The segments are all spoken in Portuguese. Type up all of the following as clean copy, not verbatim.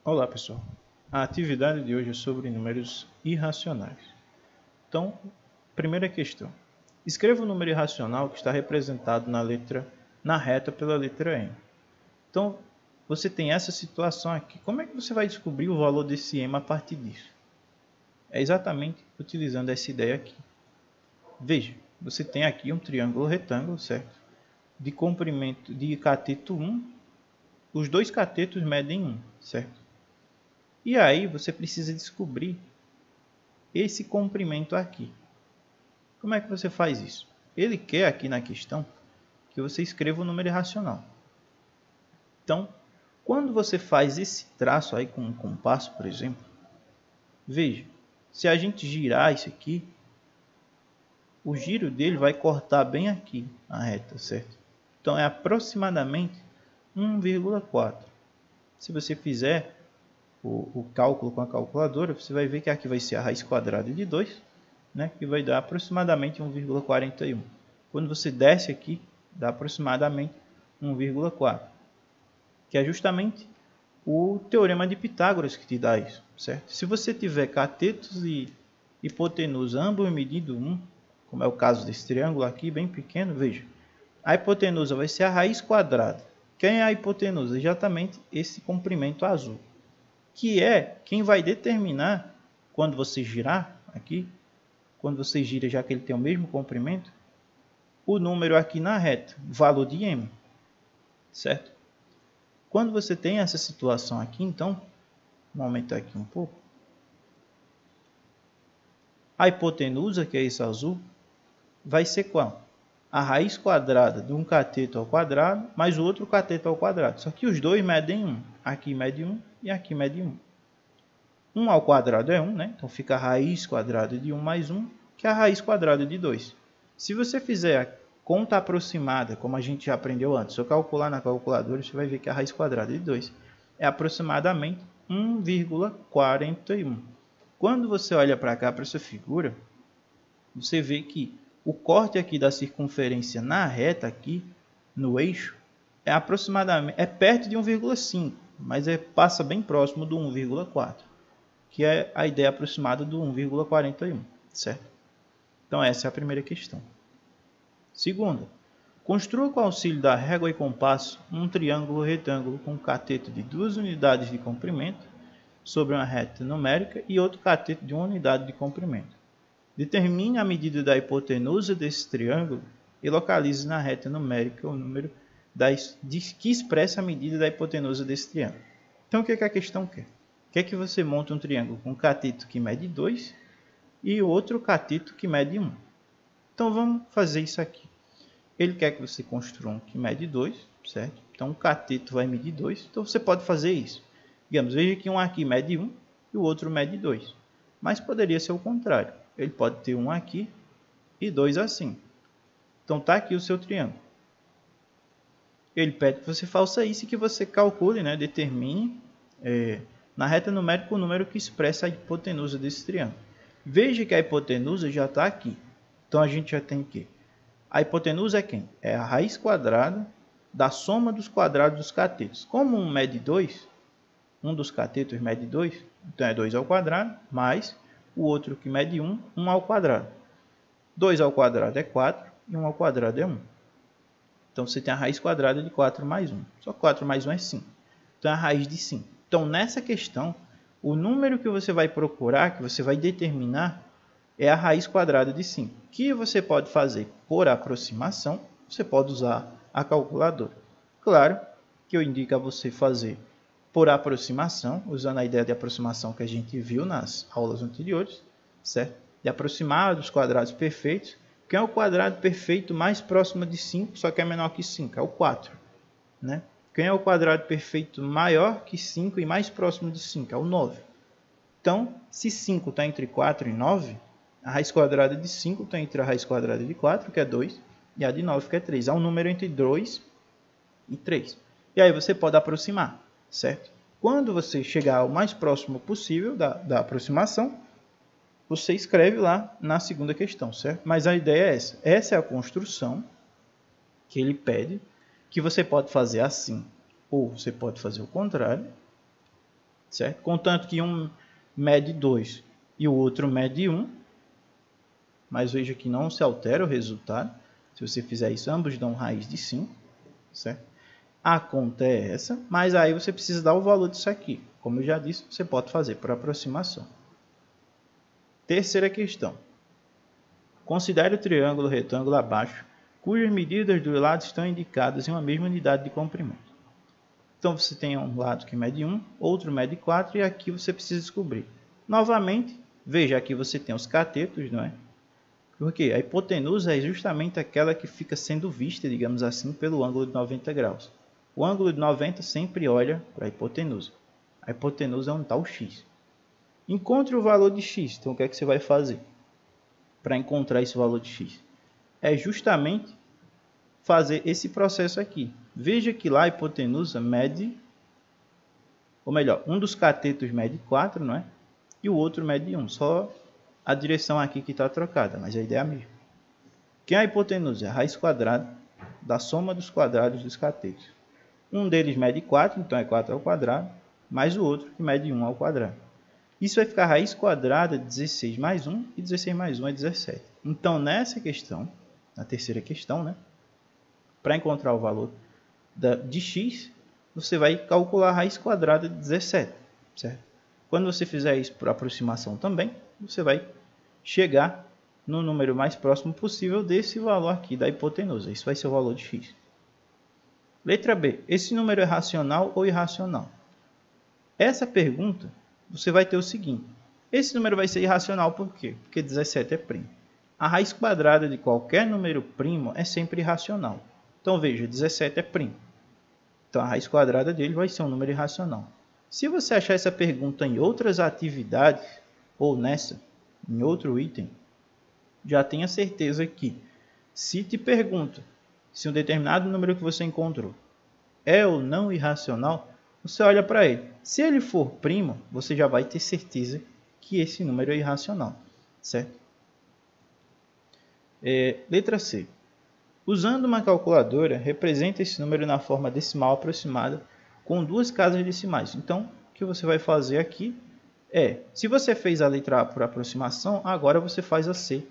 Olá pessoal, a atividade de hoje é sobre números irracionais. Então, primeira questão. Escreva o número irracional que está representado na reta pela letra M. Então, você tem essa situação aqui. Como é que você vai descobrir o valor desse M a partir disso? É exatamente utilizando essa ideia aqui. Veja, você tem aqui um triângulo retângulo, certo? De comprimento de cateto 1, os dois catetos medem 1, certo? E aí você precisa descobrir esse comprimento aqui. Como é que você faz isso? Ele quer aqui na questão que você escreva o número irracional. Então, quando você faz esse traço aí com um compasso, por exemplo, veja, se a gente girar isso aqui, o giro dele vai cortar bem aqui a reta, certo? Então é aproximadamente 1,4. Se você fizer o cálculo com a calculadora, você vai ver que aqui vai ser a raiz quadrada de 2, né, que vai dar aproximadamente 1,41. Quando você desce aqui, dá aproximadamente 1,4, que é justamente o teorema de Pitágoras que te dá isso, certo? Se você tiver catetos e hipotenusa ambos medindo 1, como é o caso desse triângulo aqui, bem pequeno, veja, a hipotenusa vai ser a raiz quadrada. Quem é a hipotenusa? Exatamente esse comprimento azul, que é quem vai determinar, quando você girar aqui, quando você gira, já que ele tem o mesmo comprimento, o número aqui na reta, o valor de m, certo? Quando você tem essa situação aqui, então, vou aumentar aqui um pouco, a hipotenusa, que é esse azul, vai ser qual? A raiz quadrada de um cateto ao quadrado, mais o outro cateto ao quadrado. Só que os dois medem 1. Aqui mede 1 e aqui mede 1. 1 ao quadrado é 1, né? Então fica a raiz quadrada de 1 mais 1, que é a raiz quadrada de 2. Se você fizer a conta aproximada, como a gente já aprendeu antes, se eu calcular na calculadora, você vai ver que a raiz quadrada de 2 é aproximadamente 1,41. Quando você olha para cá, para essa figura, você vê que o corte aqui da circunferência na reta aqui, no eixo, é aproximadamente, é perto de 1,5, mas passa bem próximo do 1,4, que é a ideia aproximada do 1,41, certo? Então essa é a primeira questão. Segunda, construa com auxílio da régua e compasso um triângulo retângulo com um cateto de 2 unidades de comprimento sobre uma reta numérica e outro cateto de 1 unidade de comprimento. Determine a medida da hipotenusa desse triângulo e localize na reta numérica o número que expressa a medida da hipotenusa desse triângulo. Então, o que a questão quer? Quer que você monte um triângulo com um cateto que mede 2 e outro cateto que mede 1. Então, vamos fazer isso aqui. Ele quer que você construa um que mede 2, certo? Então, o cateto vai medir 2. Então, você pode fazer isso. Digamos, veja que um aqui mede 1 e o outro mede 2. Mas poderia ser o contrário. Ele pode ter um aqui e 2 assim. Então, está aqui o seu triângulo. Ele pede que você faça isso e que você calcule, né, determine na reta numérica o número que expressa a hipotenusa desse triângulo. Veja que a hipotenusa já está aqui. Então, a gente já tem que a hipotenusa é quem? É a raiz quadrada da soma dos quadrados dos catetos. Como um mede 2, um dos catetos mede 2, então é 2 ao quadrado, mais o outro que mede 1, 1 ao quadrado. 2 ao quadrado é 4 e 1 ao quadrado é 1. Então você tem a raiz quadrada de 4 mais 1. Só 4 mais 1 é 5. Então é a raiz de 5. Então nessa questão, o número que você vai procurar, que você vai determinar, é a raiz quadrada de 5. Que você pode fazer por aproximação, você pode usar a calculadora. Claro que eu indico a você fazer por aproximação, usando a ideia de aproximação que a gente viu nas aulas anteriores, certo? De aproximar dos quadrados perfeitos. Quem é o quadrado perfeito mais próximo de 5, só que é menor que 5? É o 4. Né? Quem é o quadrado perfeito maior que 5 e mais próximo de 5? É o 9. Então, se 5 está entre 4 e 9, a raiz quadrada de 5 está entre a raiz quadrada de 4, que é 2, e a de 9, que é 3. Há um número entre 2 e 3. E aí você pode aproximar, certo? Quando você chegar ao mais próximo possível da aproximação, você escreve lá na segunda questão, certo? Mas a ideia é essa. Essa é a construção que ele pede, que você pode fazer assim, ou você pode fazer o contrário, certo? Contanto que um mede 2 e o outro mede 1, mas veja que não se altera o resultado. Se você fizer isso, ambos dão raiz de 5, certo? A conta é essa, mas aí você precisa dar o valor disso aqui. Como eu já disse, você pode fazer por aproximação. Terceira questão. Considere o triângulo retângulo abaixo, cujas medidas dos lados estão indicadas em uma mesma unidade de comprimento. Então você tem um lado que mede 1, outro mede 4 e aqui você precisa descobrir. Novamente, veja aqui você tem os catetos, não é? Porque a hipotenusa é justamente aquela que fica sendo vista, digamos assim, pelo ângulo de 90 graus. O ângulo de 90 sempre olha para a hipotenusa. A hipotenusa é um tal x. Encontre o valor de x. Então o que é que você vai fazer para encontrar esse valor de x? É justamente fazer esse processo aqui. Veja que lá a hipotenusa mede, ou melhor, um dos catetos mede 4, não é? E o outro mede 1. Só a direção aqui que está trocada, mas a ideia é a mesma. Que é a hipotenusa? É a raiz quadrada da soma dos quadrados dos catetos. Um deles mede 4, então é 4 ao quadrado, mais o outro que mede 1 ao quadrado. Isso vai ficar raiz quadrada de 16 mais 1, e 16 mais 1 é 17. Então, nessa questão, na terceira questão, né, para encontrar o valor de x, você vai calcular a raiz quadrada de 17, certo? Quando você fizer isso por aproximação também, você vai chegar no número mais próximo possível desse valor aqui da hipotenusa. Isso vai ser o valor de x. Letra B. Esse número é racional ou irracional? Essa pergunta, você vai ter o seguinte. Esse número vai ser irracional por quê? Porque 17 é primo. A raiz quadrada de qualquer número primo é sempre irracional. Então, veja, 17 é primo. Então, a raiz quadrada dele vai ser um número irracional. Se você achar essa pergunta em outras atividades, ou nessa, em outro item, já tenha certeza que, se te pergunta se um determinado número que você encontrou é ou não irracional, você olha para ele. Se ele for primo, você já vai ter certeza que esse número é irracional, certo? Letra C. Usando uma calculadora, representa esse número na forma decimal aproximada com duas casas decimais. Então, o que você vai fazer aqui é, se você fez a letra A por aproximação, agora você faz a C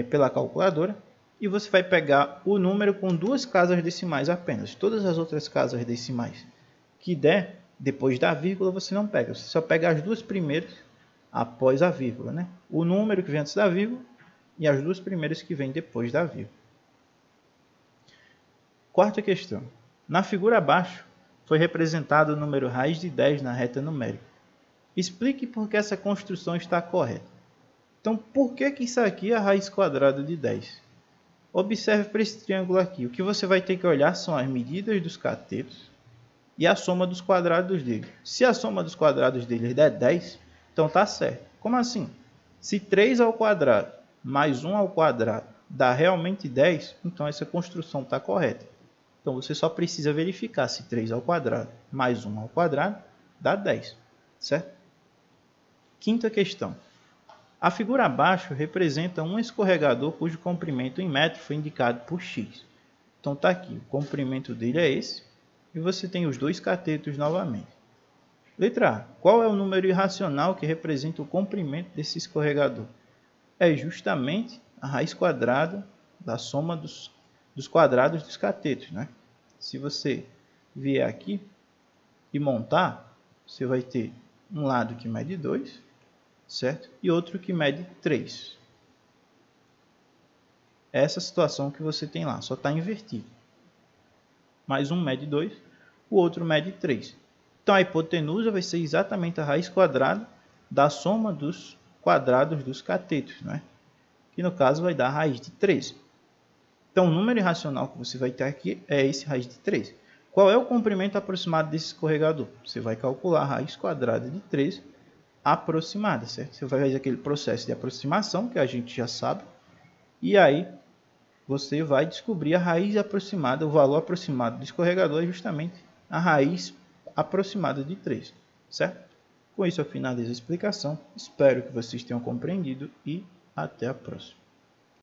pela calculadora e você vai pegar o número com duas casas decimais apenas. Todas as outras casas decimais que der depois da vírgula você não pega, você só pega as duas primeiras após a vírgula, né? O número que vem antes da vírgula e as duas primeiras que vêm depois da vírgula. Quarta questão. Na figura abaixo foi representado o número raiz de 10 na reta numérica. Explique por que essa construção está correta. Então, por que isso aqui é a raiz quadrada de 10? Observe para esse triângulo aqui. O que você vai ter que olhar são as medidas dos catetos e a soma dos quadrados dele. Se a soma dos quadrados dele der 10, então está certo. Como assim? Se 3 ao quadrado mais 1 ao quadrado dá realmente 10, então essa construção está correta. Então você só precisa verificar se 3 ao quadrado mais 1 ao quadrado dá 10, certo? Quinta questão. A figura abaixo representa um escorregador cujo comprimento em metro foi indicado por x. Então está aqui, o comprimento dele é esse, e você tem os dois catetos novamente. Letra A. Qual é o número irracional que representa o comprimento desse escorregador? É justamente a raiz quadrada da soma dos quadrados dos catetos, né? Se você vier aqui e montar, você vai ter um lado que mede 2, certo? E outro que mede 3. Essa situação que você tem lá, só está invertido. Mais um mede 2, o outro mede 3. Então a hipotenusa vai ser exatamente a raiz quadrada da soma dos quadrados dos catetos, né? Que no caso vai dar a raiz de 13. Então o número irracional que você vai ter aqui é esse raiz de 13. Qual é o comprimento aproximado desse escorregador? Você vai calcular a raiz quadrada de 13 aproximada, certo? Você vai fazer aquele processo de aproximação que a gente já sabe. E aí você vai descobrir a raiz aproximada, o valor aproximado do escorregador é justamente a raiz aproximada de 3, certo? Com isso eu finalizo a explicação. Espero que vocês tenham compreendido e até a próxima.